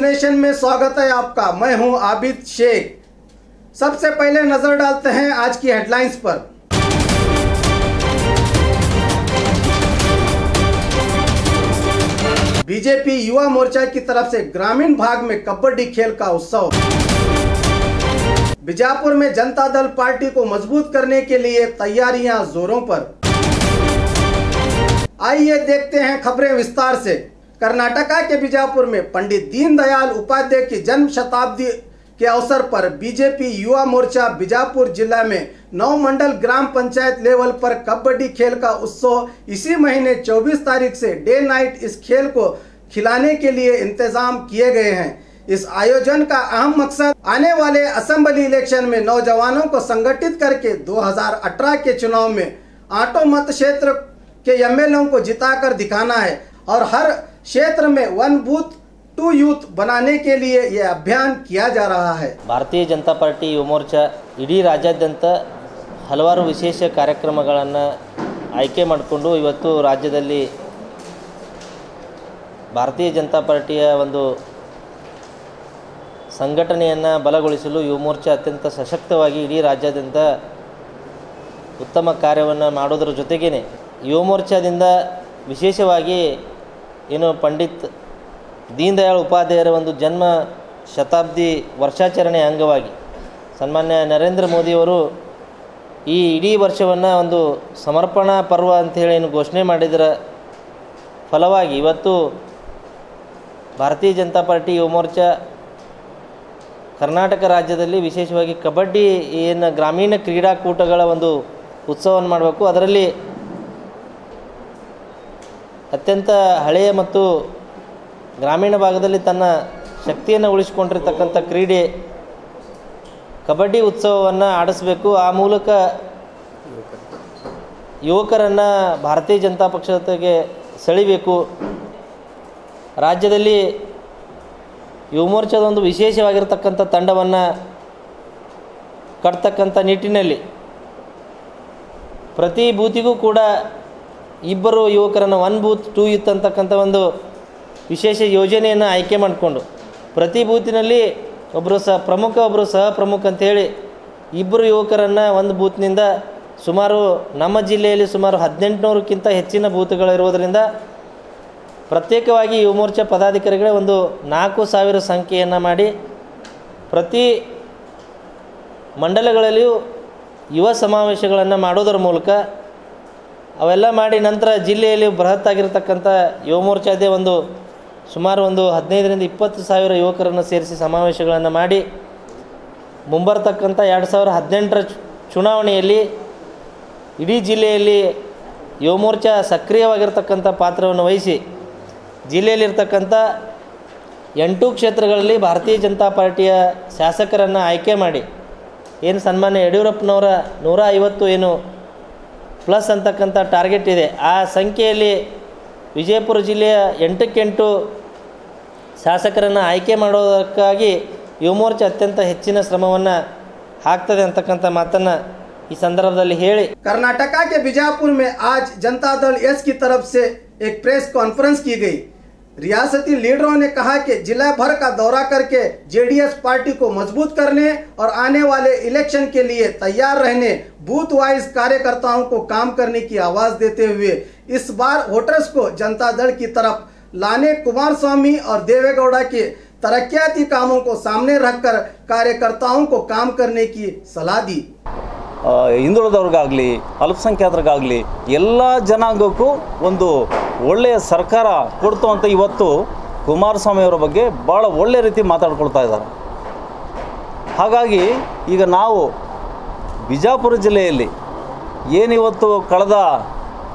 Nation में स्वागत है आपका। मैं हूं आबिद शेख। सबसे पहले नजर डालते हैं आज की हेडलाइंस पर। बीजेपी युवा मोर्चा की तरफ से ग्रामीण भाग में कबड्डी खेल का उत्सव। बीजापुर में जनता दल पार्टी को मजबूत करने के लिए तैयारियां जोरों पर। आइए देखते हैं खबरें विस्तार से। कर्नाटका के बीजापुर में पंडित दीनदयाल उपाध्याय की जन्म शताब्दी के अवसर पर बीजेपी युवा मोर्चा बीजापुर जिला में 9 मंडल ग्राम पंचायत लेवल पर कबड्डी खेल का उत्सव इसी महीने 24 तारीख से डे नाइट इस खेल को खिलाने के लिए इंतजाम किए गए हैं। इस आयोजन का अहम मकसद आने वाले असेंबली इलेक्शन में नौजवानों को संगठित करके 2018 के चुनाव में आटो मत क्षेत्र के एमएलए को जिताकर दिखाना है और हर क्षेत्र में 1 बूथ 2 यूथ बनाने के लिए यह अभियान किया जा रहा है। ಭಾರತೀಯ ಜನತಾ ಪಾರ್ಟಿ ಯುವ ಮೋರ್ಚಾ ಇಡೀ ರಾಜ್ಯಾದ್ಯಂತ ಹಲವಾರು ವಿಶೇಷ ಕಾರ್ಯಕ್ರಮಗಳನ್ನು ಆಯ್ಕೆ ಮಾಡಿಕೊಂಡು ಇವತ್ತು ರಾಜ್ಯದಲ್ಲಿ ಭಾರತೀಯ ಜನತಾ ಪಾರ್ಟಿಯ ಒಂದು ಸಂಘಟನೆಯನ್ನು ಬಲಗೊಳಿಸಲು ಯುವ ಮೋರ್ಚಾ ಅತ್ಯಂತ ಸಶಕ್ತವಾಗಿ ಇಡೀ ರಾಜ್ಯಾದ್ಯಂತ ಉತ್ತಮ ಕಾರ್ಯವನ್ನು ಮಾಡೋದರ ಜೊತೆಗೇ ಯುವ ಮೋರ್ಚಾದಿಂದ ವಿಶೇಷವಾಗಿ ಏನು ಪಂಡಿತ್ ದೀನದಯಾಳ್ ಉಪಾಧ್ಯಾಯರ ಒಂದು ಜನ್ಮ ಶತಾಬ್ದಿ ವರ್ಷಾಚರಣೆ ಅಂಗವಾಗಿ ಸನ್ಮಾನ್ಯ ನರೇಂದ್ರ ಮೋದಿಯವರು ಈ ಇಡೀ ವರ್ಷವನ್ನು ಒಂದು ಸಮರ್ಪಣಾ ಪರ್ವ ಅಂಥೇಳಿ ಏನು ಘೋಷಣೆ ಮಾಡಿದರ ಫಲವಾಗಿ ಇವತ್ತು ಭಾರತೀಯ ಜನತಾ ಪಾರ್ಟಿ ಯುವ ಮೋರ್ಚಾ ಕರ್ನಾಟಕ ರಾಜ್ಯದಲ್ಲಿ ವಿಶೇಷವಾಗಿ ಕಬಡ್ಡಿ ಏನು ಗ್ರಾಮೀಣ ಕ್ರೀಡಾಕೂಟಗಳ ಒಂದು ಉತ್ಸವವನ್ನು ಮಾಡಬೇಕು। ಅದರಲ್ಲಿ ಅತ್ಯಂತ ಹಳೆಯ ಮತ್ತು ಗ್ರಾಮೀಣ ಭಾಗದಲ್ಲಿ ತನ್ನ ಶಕ್ತಿಯನ್ನು ಉಳಿಸಿಕೊಂಡಿರ್ತಕ್ಕಂಥ ಕ್ರೀಡೆ ಕಬಡ್ಡಿ ಉತ್ಸವವನ್ನು ಆಡಿಸಬೇಕು। ಆ ಮೂಲಕ ಯುವಕರನ್ನು ಭಾರತೀಯ ಜನತಾ ಪಕ್ಷಕ್ಕೆ ಸೆಳೆಯಬೇಕು। ರಾಜ್ಯದಲ್ಲಿ ಯುವ ಮೋರ್ಚಾದ ಒಂದು ವಿಶೇಷವಾಗಿರ್ತಕ್ಕಂಥ ತಂಡವನ್ನು ಕಟ್ತಕ್ಕಂಥ ನಿಟ್ಟಿನಲ್ಲಿ ಪ್ರತಿ ಬೂತಿಗೂ ಕೂಡ 2 ಯುವಕರನ್ನು 1 ಬೂತ್ 2 ಯೂತ್ ಅಂತಕ್ಕಂಥ ಒಂದು ವಿಶೇಷ ಯೋಜನೆಯನ್ನು ಆಯ್ಕೆ ಮಾಡಿಕೊಂಡು ಪ್ರತಿ ಬೂತಿನಲ್ಲಿ ಒಬ್ಬರು ಪ್ರಮುಖ ಒಬ್ಬರು ಸಹ ಪ್ರಮುಖ ಅಂಥೇಳಿ 2 ಯುವಕರನ್ನು ಒಂದು ಬೂತ್ನಿಂದ ಸುಮಾರು ನಮ್ಮ ಜಿಲ್ಲೆಯಲ್ಲಿ ಸುಮಾರು 1800ಕ್ಕಿಂತ ಹೆಚ್ಚಿನ ಬೂತ್ಗಳಿರುವುದರಿಂದ ಪ್ರತ್ಯೇಕವಾಗಿ ಯುವ ಮೋರ್ಚಾ ಪದಾಧಿಕಾರಿಗಳೇ ಒಂದು 4000 ಸಂಖ್ಯೆಯನ್ನು ಮಾಡಿ ಪ್ರತಿ ಮಂಡಲಗಳಲ್ಲಿಯೂ ಯುವ ಸಮಾವೇಶಗಳನ್ನು ಮಾಡೋದರ ಮೂಲಕ ಅವೆಲ್ಲ ಮಾಡಿ ನಂತರ ಜಿಲ್ಲೆಯಲ್ಲಿ ಬೃಹತ್ತಾಗಿರ್ತಕ್ಕಂಥ ಯುವ ಮೋರ್ಚಾದೇ ಒಂದು ಸುಮಾರು ಒಂದು 15ರಿಂದ 20 ಸಾವಿರ ಯುವಕರನ್ನು ಸೇರಿಸಿ ಸಮಾವೇಶಗಳನ್ನು ಮಾಡಿ ಮುಂಬರ್ತಕ್ಕಂಥ 2018ರ ಚುನಾವಣೆಯಲ್ಲಿ ಇಡೀ ಜಿಲ್ಲೆಯಲ್ಲಿ ಯುವ ಮೋರ್ಚಾ ಸಕ್ರಿಯವಾಗಿರ್ತಕ್ಕಂಥ ಪಾತ್ರವನ್ನು ವಹಿಸಿ ಜಿಲ್ಲೆಯಲ್ಲಿರ್ತಕ್ಕಂಥ 8 ಕ್ಷೇತ್ರಗಳಲ್ಲಿ ಭಾರತೀಯ ಜನತಾ ಪಾರ್ಟಿಯ ಶಾಸಕರನ್ನು ಆಯ್ಕೆ ಮಾಡಿ ಏನು ಸನ್ಮಾನ್ಯ ಯಡಿಯೂರಪ್ಪನವರ 150 ಏನು ಪ್ಲಸ್ ಅಂತಕ್ಕಂಥ ಟಾರ್ಗೆಟ್ ಇದೆ, ಆ ಸಂಖ್ಯೆಯಲ್ಲಿ ವಿಜಯಪುರ ಜಿಲ್ಲೆಯ 8ಕ್ಕೆ 8 ಶಾಸಕರನ್ನು ಆಯ್ಕೆ ಮಾಡೋದಕ್ಕಾಗಿ ಯುವ ಮೋರ್ಚಾ ಅತ್ಯಂತ ಹೆಚ್ಚಿನ ಶ್ರಮವನ್ನು ಹಾಕ್ತದೆ ಅಂತಕ್ಕಂಥ ಮಾತನ್ನು ಈ ಸಂದರ್ಭದಲ್ಲಿ ಹೇಳಿ कर्नाटका के बीजापुर में आज जनता दल एस की तरफ से एक प्रेस कॉन्फ्रेंस की गई। रियासती लीडरों ने कहा कि जिला भर का दौरा करके जेडीएस पार्टी को मजबूत करने और आने वाले इलेक्शन के लिए तैयार रहने बूथ वाइज कार्यकर्ताओं को काम करने की आवाज देते हुए इस बार वोटर्स को जनता दल की तरफ लाने कुमारस्वामी और देवेगौड़ा के तरक्याती कामों को सामने रखकर कार्यकर्ताओं को काम करने की सलाह दी। ಹಿಂದುಳಿದವ್ರಿಗಾಗಲಿ ಅಲ್ಪಸಂಖ್ಯಾತರಿಗಾಗಲಿ ಎಲ್ಲ ಜನಾಂಗಕ್ಕೂ ಒಂದು ಒಳ್ಳೆಯ ಸರ್ಕಾರ ಕೊಡ್ತು ಅಂತ ಇವತ್ತು ಕುಮಾರಸ್ವಾಮಿಯವರ ಬಗ್ಗೆ ಭಾಳ ಒಳ್ಳೆ ರೀತಿ ಮಾತಾಡ್ಕೊಳ್ತಾ ಇದ್ದಾರೆ। ಹಾಗಾಗಿ ಈಗ ನಾವು ಬಿಜಾಪುರ ಜಿಲ್ಲೆಯಲ್ಲಿ ಏನಿವತ್ತು ಕಳೆದ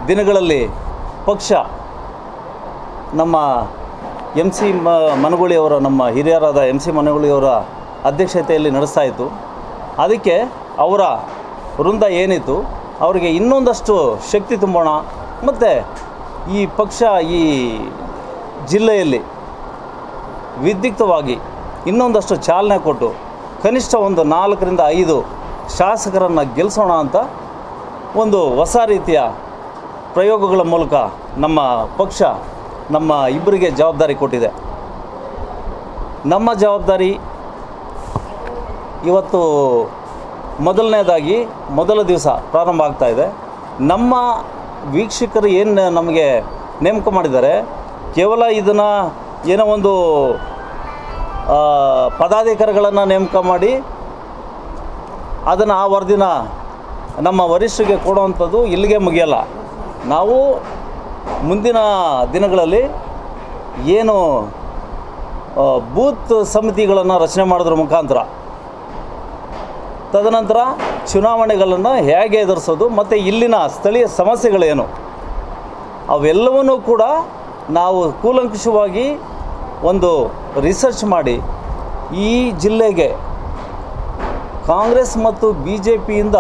ದಿನಗಳಲ್ಲಿ ಪಕ್ಷ ನಮ್ಮ MC ಮನಗೂಳಿಯವರ ನಮ್ಮ ಹಿರಿಯರಾದ MC ಮನಗೂಳಿಯವರ ಅಧ್ಯಕ್ಷತೆಯಲ್ಲಿ ನಡೆಸ್ತಾ ಇತ್ತು। ಅದಕ್ಕೆ ಅವರ ವೃಂದ ಏನಿತ್ತು ಅವರಿಗೆ ಇನ್ನೊಂದಷ್ಟು ಶಕ್ತಿ ತುಂಬೋಣ ಮತ್ತು ಈ ಪಕ್ಷ ಈ ಜಿಲ್ಲೆಯಲ್ಲಿ ವಿದ್ಯುಕ್ತವಾಗಿ ಇನ್ನೊಂದಷ್ಟು ಚಾಲನೆ ಕೊಟ್ಟು ಕನಿಷ್ಠ ಒಂದು 4ರಿಂದ 5 ಶಾಸಕರನ್ನು ಗೆಲ್ಲಿಸೋಣ ಅಂತ ಒಂದು ಹೊಸ ರೀತಿಯ ಪ್ರಯೋಗಗಳ ಮೂಲಕ ನಮ್ಮ ಪಕ್ಷ ನಮ್ಮ ಇಬ್ಬರಿಗೆ ಜವಾಬ್ದಾರಿ ಕೊಟ್ಟಿದೆ। ನಮ್ಮ ಜವಾಬ್ದಾರಿ ಇವತ್ತು ಮೊದಲನೇದಾಗಿ ಮೊದಲ ದಿವಸ ಪ್ರಾರಂಭ ಆಗ್ತಾ ಇದೆ. ನಮ್ಮ ವೀಕ್ಷಕರು ಏನು ನಮಗೆ ನೇಮಕ ಮಾಡಿದ್ದಾರೆ, ಕೇವಲ ಇದನ್ನು ಏನೋ ಒಂದು ಪದಾಧಿಕಾರಿಗಳನ್ನು ನೇಮಕ ಮಾಡಿ ಅದನ್ನು ಆ ವರದಿನ ನಮ್ಮ ವರಿಷ್ಠರಿಗೆ ಕೊಡುವಂಥದ್ದು ಇಲ್ಲಿಗೆ ಮುಗಿಯಲ್ಲ. ನಾವು ಮುಂದಿನ ದಿನಗಳಲ್ಲಿ ಏನು ಬೂತ್ ಸಮಿತಿಗಳನ್ನು ರಚನೆ ಮಾಡೋದ್ರ ಮುಖಾಂತರ, ತದನಂತರ ಚುನಾವಣೆಗಳನ್ನು ಹೇಗೆ ಎದುರಿಸೋದು ಮತ್ತು ಇಲ್ಲಿನ ಸ್ಥಳೀಯ ಸಮಸ್ಯೆಗಳೇನು ಅವೆಲ್ಲವನ್ನೂ ಕೂಡ ನಾವು ಕೂಲಂಕಷವಾಗಿ ಒಂದು ರಿಸರ್ಚ್ ಮಾಡಿ ಈ ಜಿಲ್ಲೆಗೆ ಕಾಂಗ್ರೆಸ್ ಮತ್ತು ಬಿ ಜೆ ಪಿಯಿಂದ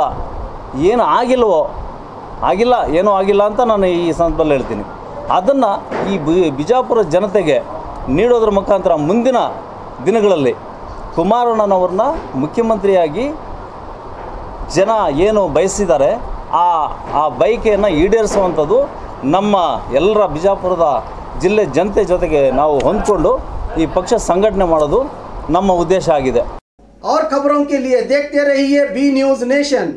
ಏನು ಏನೂ ಆಗಿಲ್ಲ ಅಂತ ನಾನು ಈ ಸಂದರ್ಭದಲ್ಲಿ ಹೇಳ್ತೀನಿ. ಅದನ್ನು ಈ ಬಿಜಾಪುರ ಜನತೆಗೆ ನೀಡೋದ್ರ ಮುಖಾಂತರ ಮುಂದಿನ ದಿನಗಳಲ್ಲಿ ಕುಮಾರಣ್ಣನವ್ರನ್ನ ಮುಖ್ಯಮಂತ್ರಿಯಾಗಿ ಜನ ಏನು ಬಯಸಿದ್ದಾರೆ ಆ ಬಯಕೆಯನ್ನು ಈಡೇರಿಸುವಂಥದ್ದು ನಮ್ಮ ಎಲ್ಲರ ಬಿಜಾಪುರದ ಜಿಲ್ಲೆ ಜನತೆ ಜೊತೆಗೆ ನಾವು ಹೊಂದ್ಕೊಂಡು ಈ ಪಕ್ಷ ಸಂಘಟನೆ ಮಾಡೋದು ನಮ್ಮ ಉದ್ದೇಶ ಆಗಿದೆ. और खबरों के लिए देखते रहिए बी न्यूज़ नेशन।